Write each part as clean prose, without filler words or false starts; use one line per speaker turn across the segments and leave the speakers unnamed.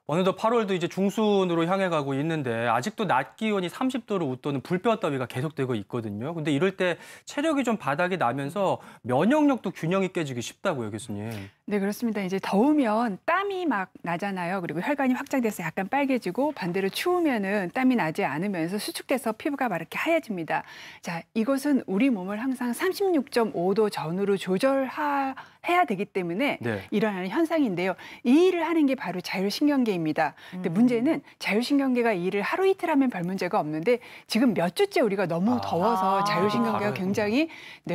어느덧 8월도 이제 중순으로 향해 가고 있는데 아직도 낮 기온이 30도를 웃도는 불볕더위가 계속되고 있거든요. 근데 이럴 때 체력이 좀 바닥이 나면서 면역력도 균형이 깨지기 쉽다고요, 교수님.
네, 그렇습니다. 이제 더우면 땀이 막 나잖아요. 그리고 혈관이 확장돼서 약간 빨개지고 반대로 추우면은 땀이 나지 않으면서 수축돼서 피부가 막 이렇게 하얘집니다. 자, 이것은 우리 몸을 항상 36.5도 전후로 조절해야 되기 때문에
네.
일어나는 현상인데요. 이 일을 하는 게 바로 자율신경계입니다. 근데 문제는 자율신경계가 이 일을 하루 이틀 하면 별 문제가 없는데 지금 몇 주째 우리가 너무 더워서 자율신경계가 굉장히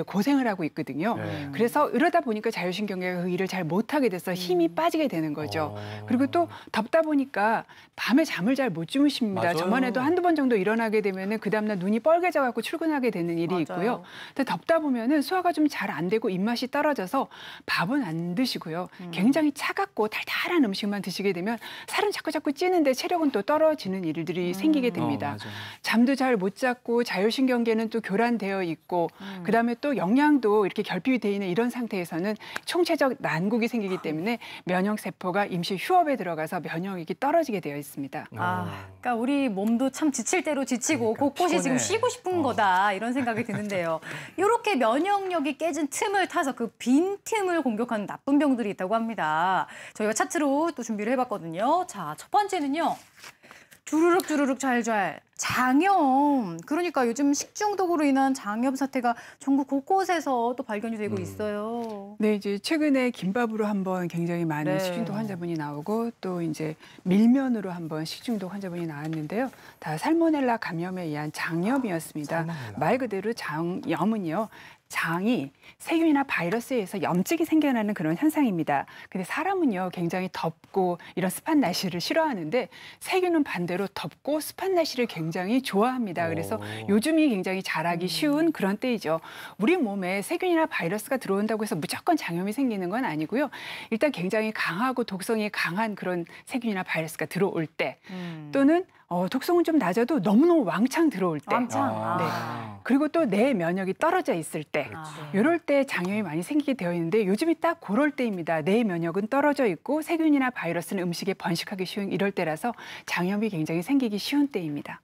고생을 하고 있거든요.
네.
그래서 이러다 보니까 자율신경계가 그 일을 잘 못하게 돼서 힘이 빠지게 되는 거죠. 그리고 또 덥다 보니까 밤에 잠을 잘 못 주무십니다.
맞아요.
저만 해도 한두 번 정도 일어나게 되면은 그 다음날 눈이 뻘개져 갖고 출근하게 되는 일이
맞아요.
있고요. 근데 덥다 보면은 소화가 좀 잘 안 되고 입맛이 떨어져서 밥은 안 드시고요. 굉장히 차갑고 달달한 음식만 드시게 되면 살은 자꾸 찌는데 체력은 또 떨어지는 일들이 생기게 됩니다.
맞아요.
잠도 잘 못 잤고 자율신경계는 또 교란되어 있고 그다음에 또 영양도 이렇게 결핍이 돼 있는 이런 상태에서는 총체적 난국이 생기기 때문에 면역세포가 임시 휴업에 들어가서 면역력이 떨어지게 되어 있습니다.
그러니까 우리 몸도 참 지칠 대로 지치고
그러니까
곳곳이
피곤해.
지금 쉬고 싶은 거다 이런 생각이 드는데요. 이렇게 면역력이 깨진 틈을 타서 그 빈 틈을 공격하는 나쁜 병들이 있다고 합니다. 저희가 차트로 또 준비를 해봤거든요. 자, 첫 번째는요. 주르륵 잘잘 장염. 그러니까 요즘 식중독으로 인한 장염 사태가 전국 곳곳에서 또 발견이 되고 있어요.
네, 이제 최근에 김밥으로 한번 굉장히 많은
네.
식중독 환자분이 나오고 또 이제 밀면으로 한번 식중독 환자분이 나왔는데요. 다 살모넬라 감염에 의한 장염이었습니다. 말 그대로 장염은요. 장이 세균이나 바이러스에 의해서 염증이 생겨나는 그런 현상입니다. 근데 사람은요 굉장히 덥고 이런 습한 날씨를 싫어하는데 세균은 반대로 덥고 습한 날씨를 굉장히 좋아합니다. 그래서 요즘이 굉장히 자라기 쉬운 그런 때이죠. 우리 몸에 세균이나 바이러스가 들어온다고 해서 무조건 장염이 생기는 건 아니고요. 일단 굉장히 강하고 독성이 강한 그런 세균이나 바이러스가 들어올 때 또는 독성은 좀 낮아도 너무너무 왕창 들어올 때.
왕창.
네. 그리고 또 내 면역이 떨어져 있을 때. 이럴 때 장염이 많이 생기게 되어 있는데 요즘이 딱 그럴 때입니다. 내 면역은 떨어져 있고 세균이나 바이러스는 음식에 번식하기 쉬운 이럴 때라서 장염이 굉장히 생기기 쉬운 때입니다.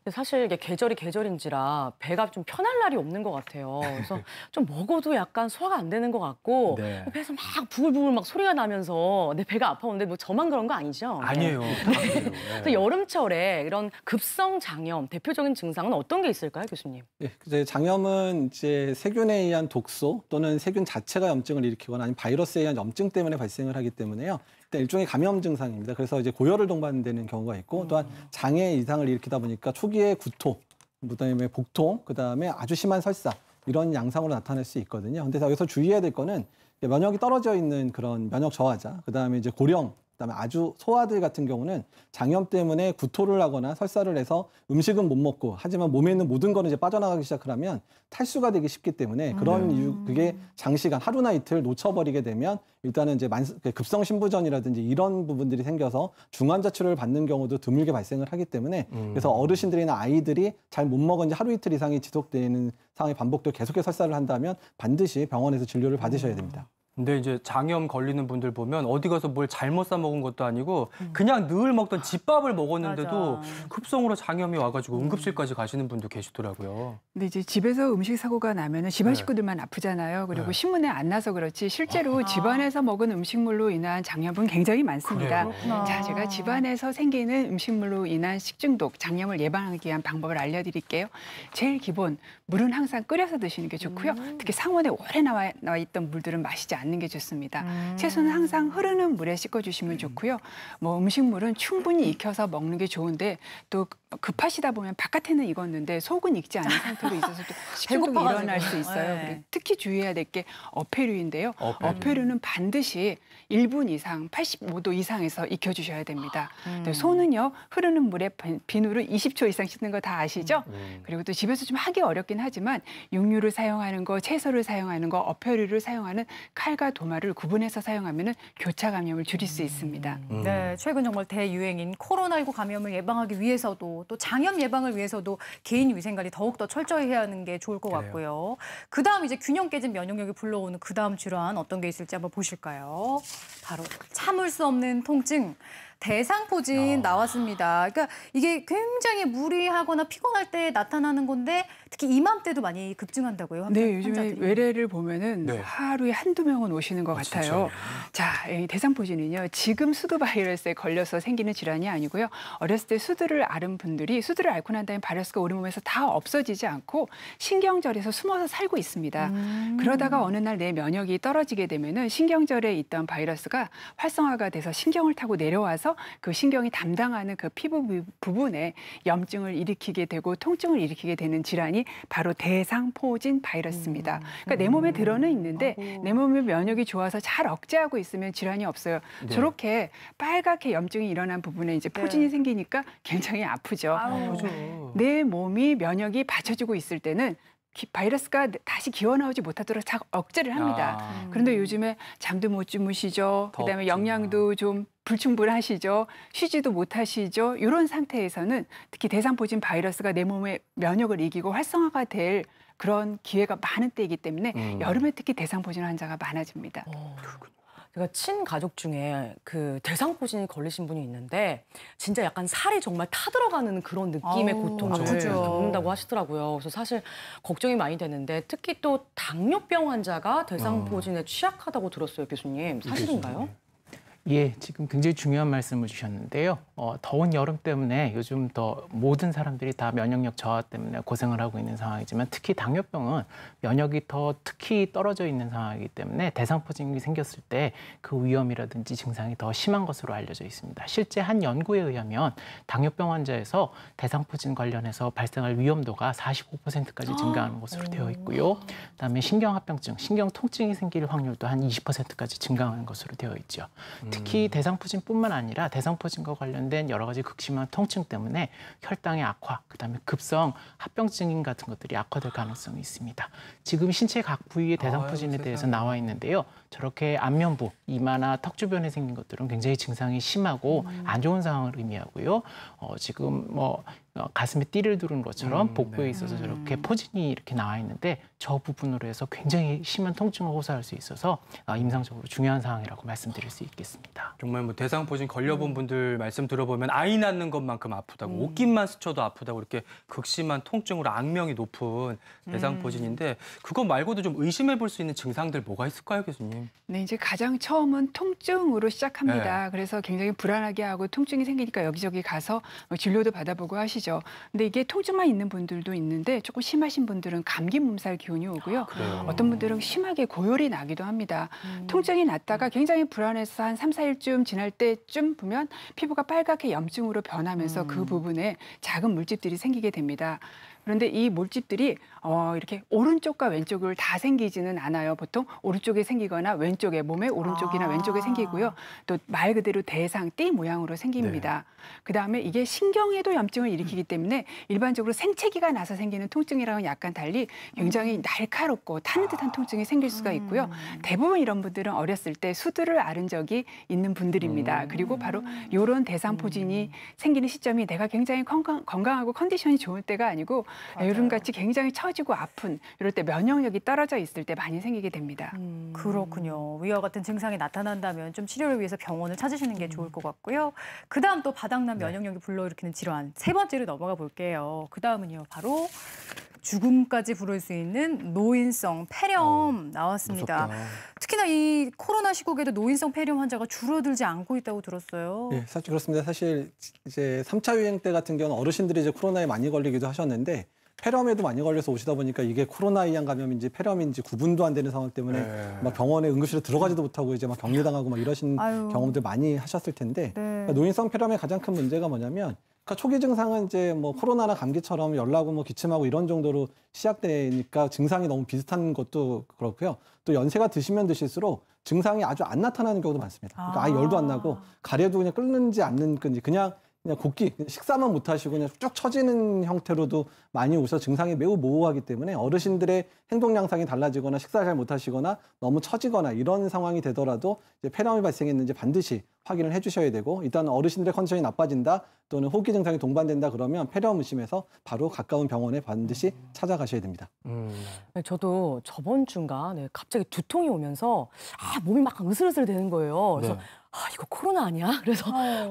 근데 사실 이게 계절인지라 배가 좀 편할 날이 없는 것 같아요. 그래서 좀 먹어도 약간 소화가 안 되는 것 같고
네.
배에서 막 부글부글 막 소리가 나면서 내 배가 아파오는데 뭐 저만 그런 거 아니죠?
아니에요.
그래서 여름철에 이런 급성 장염 대표적인 증상은 어떤 게 있을까요, 교수님?
예, 이제 장염은 이제 세균에 의한 독소 또는 세균 자체가 염증을 일으키거나 아니면 바이러스에 의한 염증 때문에 발생을 하기 때문에요. 일단 일종의 감염 증상입니다. 그래서 이제 고열을 동반되는 경우가 있고 또한 장애 이상을 일으키다 보니까 초기에 구토, 그다음에 복통, 그다음에 아주 심한 설사 이런 양상으로 나타날 수 있거든요. 근데 여기서 주의해야 될 거는 면역이 떨어져 있는 그런 면역 저하자, 그다음에 이제 고령, 그다음에 아주 소아들 같은 경우는 장염 때문에 구토를 하거나 설사를 해서 음식은 못 먹고 하지만 몸에 있는 모든 거는 이제 빠져나가기 시작하면 탈수가 되기 쉽기 때문에 그런 이유 그게 장시간 하루나 이틀 놓쳐버리게 되면 일단은 이제 급성 신부전이라든지 이런 부분들이 생겨서 중환자 치료를 받는 경우도 드물게 발생을 하기 때문에 그래서 어르신들이나 아이들이 잘 못 먹은 지 하루 이틀 이상이 지속되는 상황이 반복되고 계속해서 설사를 한다면 반드시 병원에서 진료를 받으셔야 됩니다.
근데 이제 장염 걸리는 분들 보면 어디 가서 뭘 잘못 사 먹은 것도 아니고 그냥 늘 먹던 집밥을 먹었는데도
맞아.
급성으로 장염이 와가지고 응급실까지 가시는 분도 계시더라고요.
근데 이제 집에서 음식 사고가 나면은 집안 식구들만 아프잖아요. 그리고 신문에 안 나서 그렇지 실제로 집안에서 먹은 음식물로 인한 장염은 굉장히 많습니다.
그래요?
자, 제가 집안에서 생기는 음식물로 인한 식중독, 장염을 예방하기 위한 방법을 알려드릴게요. 제일 기본, 물은 항상 끓여서 드시는 게 좋고요. 특히 상온에 오래 나와 있던 물들은 마시지 않는 게 좋습니다. 채소는 항상 흐르는 물에 씻어주시면 좋고요. 뭐 음식물은 충분히 익혀서 먹는 게 좋은데 또 급하시다 보면 바깥에는 익었는데 속은 익지 않은 상태로 있어서 또 식중독이
배고파가지고.
일어날 수 있어요.
네.
그리고 특히 주의해야 될 게 어패류인데요.
어패류.
어패류는 반드시 1분 이상, 85도 이상에서 익혀주셔야 됩니다. 근데 소는요, 흐르는 물에 비누를 20초 이상 씻는 거 다 아시죠? 그리고 또 집에서 좀 하기 어렵긴 하지만 육류를 사용하는 거, 채소를 사용하는 거, 어패류를 사용하는 칼과 도마를 구분해서 사용하면 교차 감염을 줄일 수 있습니다.
네, 최근 정말 대유행인 코로나19 감염을 예방하기 위해서도 같고 또 장염 예방을 위해서도 개인 위생관리 더욱더 철저히 해야 하는 게 좋을 것
그래요.
같고요. 그다음 이제 균형 깨진 면역력이 불러오는 그다음 질환 어떤 게 있을지 한번 보실까요? 바로 참을 수 없는 통증. 대상포진 나왔습니다. 그러니까 이게 굉장히 무리하거나 피곤할 때 나타나는 건데 특히 이맘때도 많이 급증한다고요.
네, 요즘에
환자들이.
외래를 보면은
네.
하루에 한두 명은 오시는 것 같아요. 자, 이 대상포진은요. 지금 수두 바이러스에 걸려서 생기는 질환이 아니고요. 어렸을 때 수두를 앓은 분들이 수두를 앓고 난 다음에 바이러스가 우리 몸에서 다 없어지지 않고 신경절에서 숨어서 살고 있습니다. 그러다가 어느 날 내 면역이 떨어지게 되면은 신경절에 있던 바이러스가 활성화가 돼서 신경을 타고 내려와서 그 신경이 담당하는 그 피부 부분에 염증을 일으키게 되고 통증을 일으키게 되는 질환이 바로 대상포진 바이러스입니다. 그러니까 내 몸에 들어는 있는데 내 몸의 면역이 좋아서 잘 억제하고 있으면 질환이 없어요.
네.
저렇게 빨갛게 염증이 일어난 부분에 이제 포진이 생기니까 굉장히 아프죠.
그죠.
내 몸이 면역이 받쳐주고 있을 때는 바이러스가 다시 기어나오지 못하도록 잘 억제를 합니다. 그런데 요즘에 잠도 못 주무시죠. 그다음에
덥죠.
영양도 좀 불충분하시죠. 쉬지도 못하시죠. 이런 상태에서는 특히 대상포진 바이러스가 내 몸의 면역을 이기고 활성화가 될 그런 기회가 많은 때이기 때문에 여름에 특히 대상포진 환자가 많아집니다.
제가 친가족 중에 그 대상포진이 걸리신 분이 있는데 진짜 약간 살이 정말 타들어가는 그런 느낌의
아우,
고통을
아프죠.
겪는다고 하시더라고요. 그래서 사실 걱정이 많이 되는데 특히 또 당뇨병 환자가 대상포진에 취약하다고 들었어요, 교수님. 사실인가요?
예, 지금 굉장히 중요한 말씀을 주셨는데요. 더운 여름 때문에 요즘 더 모든 사람들이 다 면역력 저하 때문에 고생을 하고 있는 상황이지만 특히 당뇨병은 면역이 더 특히 떨어져 있는 상황이기 때문에 대상포진이 생겼을 때 그 위험이라든지 증상이 더 심한 것으로 알려져 있습니다. 실제 한 연구에 의하면 당뇨병 환자에서 대상포진 관련해서 발생할 위험도가 45%까지 증가하는 것으로 되어 있고요. 그다음에 신경합병증, 신경통증이 생길 확률도 한 20%까지 증가하는 것으로 되어 있죠. 특히 대상포진뿐만 아니라 대상포진과 관련된 여러 가지 극심한 통증 때문에 혈당의 악화, 그다음에 급성 합병증 같은 것들이 악화될 가능성이 있습니다. 지금 신체 각 부위의 대상포진에 대해서 나와 있는데요. 저렇게 안면부, 이마나 턱 주변에 생긴 것들은 굉장히 증상이 심하고 안 좋은 상황을 의미하고요. 지금 가슴에 띠를 두른 것처럼 복부에 있어서 저렇게 포진이 이렇게 나와 있는데 저 부분으로 해서 굉장히 심한 통증을 호소할 수 있어서 임상적으로 중요한 사항이라고 말씀드릴 수 있겠습니다.
정말 뭐 대상포진 걸려본 분들 말씀 들어보면 아이 낳는 것만큼 아프다고 옷깃만 스쳐도 아프다고 이렇게 극심한 통증으로 악명이 높은 대상포진인데 그거 말고도 좀 의심해 볼 수 있는 증상들 뭐가 있을까요, 교수님?
네, 이제 가장 처음은 통증으로 시작합니다. 그래서 굉장히 불안하게 하고 통증이 생기니까 여기저기 가서 진료도 받아보고 하시죠. 근데 이게 통증만 있는 분들도 있는데 조금 심하신 분들은 감기 몸살 기운이 오고요. 어떤 분들은 심하게 고열이 나기도 합니다. 통증이 났다가 굉장히 불안해서 한 3, 4일쯤 지날 때쯤 보면 피부가 빨갛게 염증으로 변하면서 그 부분에 작은 물집들이 생기게 됩니다. 그런데 이 물집들이 이렇게 오른쪽과 왼쪽을 다 생기지는 않아요. 보통 오른쪽에 생기거나 왼쪽에 몸의 오른쪽이나 왼쪽에 생기고요. 또 말 그대로 대상, 띠 모양으로 생깁니다. 그다음에 이게 신경에도 염증을 일으키기 때문에 일반적으로 생채기가 나서 생기는 통증이랑은 약간 달리 굉장히 날카롭고 타는 듯한 통증이 생길 수가 있고요. 대부분 이런 분들은 어렸을 때 수두를 앓은 적이 있는 분들입니다. 그리고 바로 이런 대상포진이 생기는 시점이 내가 굉장히 건강하고 컨디션이 좋을 때가 아니고 요즘같이 굉장히 처지고 아픈 이럴 때 면역력이 떨어져 있을 때 많이 생기게 됩니다.
그렇군요. 위와 같은 증상이 나타난다면 좀 치료를 위해서 병원을 찾으시는 게 좋을 것 같고요. 그다음 또 바닥난 면역력이 불러일으키는 질환 세 번째로 넘어가 볼게요. 그다음은요. 바로 죽음까지 부를 수 있는 노인성 폐렴 나왔습니다.
무섭다.
특히나 이 코로나 시국에도 노인성 폐렴 환자가 줄어들지 않고 있다고 들었어요.
네, 사실 그렇습니다. 사실 이제 3차 유행 때 같은 경우는 어르신들이 이제 코로나에 많이 걸리기도 하셨는데 폐렴에도 많이 걸려서 오시다 보니까 이게 코로나 이양 감염인지 폐렴인지 구분도 안 되는 상황 때문에 막 병원에 응급실에 들어가지도 못하고 이제 막 격리당하고 막 이러신 경험들 많이 하셨을 텐데 그러니까 노인성 폐렴의 가장 큰 문제가 뭐냐면 그러니까 초기 증상은 이제 뭐 코로나나 감기처럼 열나고 뭐 기침하고 이런 정도로 시작되니까 증상이 너무 비슷한 것도 그렇고요. 또 연세가 드시면 드실수록 증상이 아주 안 나타나는 경우도 많습니다. 그러니까 아예 열도 안 나고 가래도 그냥 끓는지 않는 건지 그냥 그냥 곱기, 식사만 못 하시고 그냥 쭉 처지는 형태로도 많이 오셔서 증상이 매우 모호하기 때문에 어르신들의 행동 양상이 달라지거나 식사 잘 못 하시거나 너무 처지거나 이런 상황이 되더라도 이제 폐렴이 발생했는지 반드시 확인을 해주셔야 되고, 일단 어르신들의 컨디션이 나빠진다 또는 호흡기 증상이 동반된다 그러면 폐렴 의심해서 바로 가까운 병원에 반드시 찾아가셔야 됩니다.
네, 저도 저번 주인가 갑자기 두통이 오면서 몸이 막 으슬으슬 되는 거예요. 그래서
네.
이거 코로나 아니야? 그래서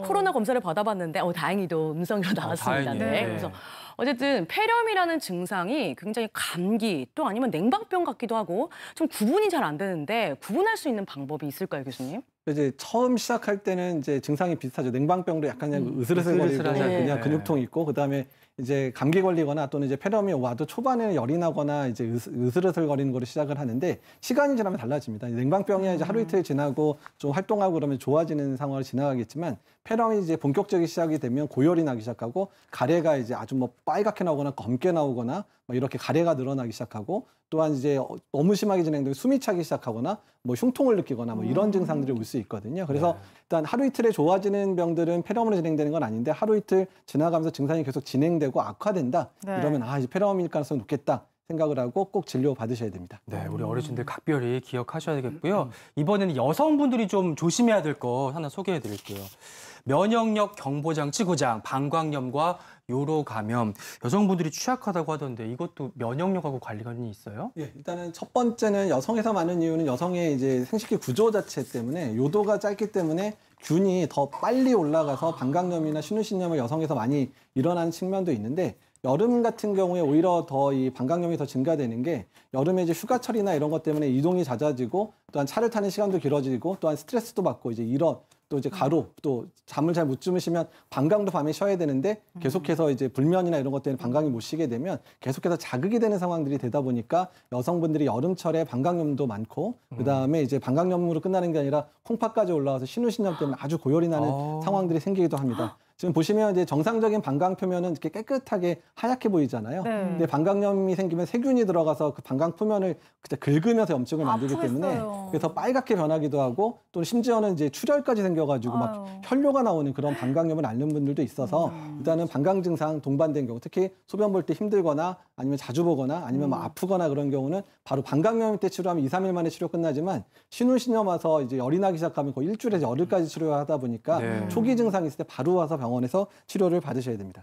코로나 검사를 받아봤는데 다행히도 음성으로 나왔습니다.
다행이에요.
네.
네.
그래서 어쨌든 폐렴이라는 증상이 굉장히 감기 또 아니면 냉방병 같기도 하고 좀 구분이 잘 안 되는데 구분할 수 있는 방법이 있을까요, 교수님?
이제 처음 시작할 때는 이제 증상이 비슷하죠. 냉방병도 약간 그냥 으슬으슬거리고
으슬으슬하죠.
그냥
네.
근육통 있고, 그다음에 이제 감기 걸리거나 또는 이제 폐렴이 와도 초반에는 열이 나거나 이제 으슬으슬거리는 거로 시작을 하는데 시간이 지나면 달라집니다. 냉방병이 이제 하루 이틀 지나고 좀 활동하고 그러면 좋아지는 상황을 지나가겠지만, 폐렴이 이제 본격적인 시작이 되면 고열이 나기 시작하고 가래가 이제 아주 뭐 빨갛게 나오거나 검게 나오거나 뭐 이렇게 가래가 늘어나기 시작하고, 또한 이제 너무 심하게 진행되고 숨이 차기 시작하거나 뭐 흉통을 느끼거나 뭐 이런 증상들이 올 수 있거든요. 그래서 일단 하루 이틀에 좋아지는 병들은 폐렴으로 진행되는 건 아닌데, 하루 이틀 지나가면서 증상이 계속 진행되고 악화된다.
네.
이러면 이제 폐렴일 가능성이 높겠다 생각을 하고 꼭 진료 받으셔야 됩니다.
네, 우리 어르신들 각별히 기억하셔야 되겠고요. 이번에는 여성분들이 좀 조심해야 될 거 하나 소개해 드릴게요. 면역력 경보장치 고장, 방광염과 요로 감염. 여성분들이 취약하다고 하던데 이것도 면역력하고 관련이 있어요?
예, 일단은 첫 번째는 여성에서 많은 이유는 여성의 이제 생식기 구조 자체 때문에 요도가 짧기 때문에 균이 더 빨리 올라가서 방광염이나 신우신염을 여성에서 많이 일어나는 측면도 있는데, 여름 같은 경우에 오히려 더 이 방광염이 더 증가되는 게, 여름에 이제 휴가철이나 이런 것 때문에 이동이 잦아지고 또한 차를 타는 시간도 길어지고 또한 스트레스도 받고 이제 이런 또 이제 가루 또 잠을 잘 못 주무시면 방광도 밤에 쉬어야 되는데 계속해서 이제 불면이나 이런 것 때문에 방광이 못 쉬게 되면 계속해서 자극이 되는 상황들이 되다 보니까 여성분들이 여름철에 방광염도 많고, 그다음에 이제 방광염으로 끝나는 게 아니라 콩팥까지 올라와서 신우신염 때문에 아주 고열이 나는 상황들이 생기기도 합니다. 지금 보시면 이제 정상적인 방광 표면은 이렇게 깨끗하게 하얗게 보이잖아요.
네.
근데 방광염이 생기면 세균이 들어가서 그 방광 표면을 그때 긁으면서 염증을 만들기 때문에
아프겠어요.
그래서 빨갛게 변하기도 하고, 또 심지어는 이제 출혈까지 생겨가지고 막
아유.
혈뇨가 나오는 그런 방광염을 앓는 분들도 있어서 일단은 방광 증상 동반된 경우, 특히 소변 볼 때 힘들거나 아니면 자주 보거나 아니면 뭐 아프거나 그런 경우는 바로 방광염 때 치료하면 2, 3일 만에 치료 끝나지만, 신우신염 와서 이제 열이 나기 시작하면 거의 일주일에서 열흘까지 치료하다 보니까
네.
초기 증상이 있을 때 바로 와서 병원에서 치료를 받으셔야 됩니다.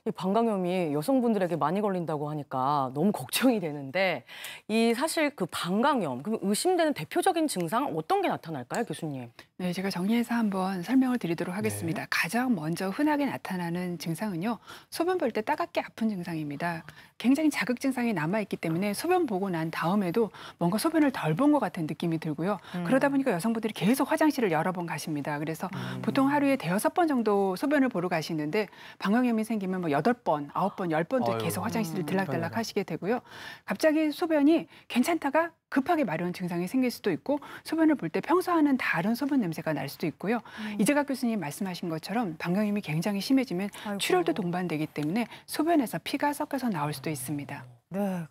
이 방광염이 여성분들에게 많이 걸린다고 하니까 너무 걱정이 되는데, 이 사실 그 방광염, 그럼 의심되는 대표적인 증상 어떤 게 나타날까요, 교수님?
네, 제가 정리해서 한번 설명을 드리도록 하겠습니다. 가장 먼저 흔하게 나타나는 증상은요, 소변 볼 때 따갑게 아픈 증상입니다. 굉장히 자극 증상이 남아있기 때문에 소변 보고 난 다음에도 뭔가 소변을 덜 본 것 같은 느낌이 들고요. 그러다 보니까 여성분들이 계속 화장실을 여러 번 가십니다. 그래서 보통 하루에 5-6번 정도 소변을 보러 가시는데, 방광염이 생기면 뭐 8번, 9번, 10번도
아유,
계속 화장실을 들락달락
불편하다.
하시게 되고요. 갑자기 소변이 괜찮다가 급하게 마려운 증상이 생길 수도 있고, 소변을 볼 때 평소와는 다른 소변 냄새가 날 수도 있고요. 이재갑 교수님 말씀하신 것처럼 방광염이 굉장히 심해지면
아이고.
출혈도 동반되기 때문에 소변에서 피가 섞여서 나올 수도 있습니다.
네.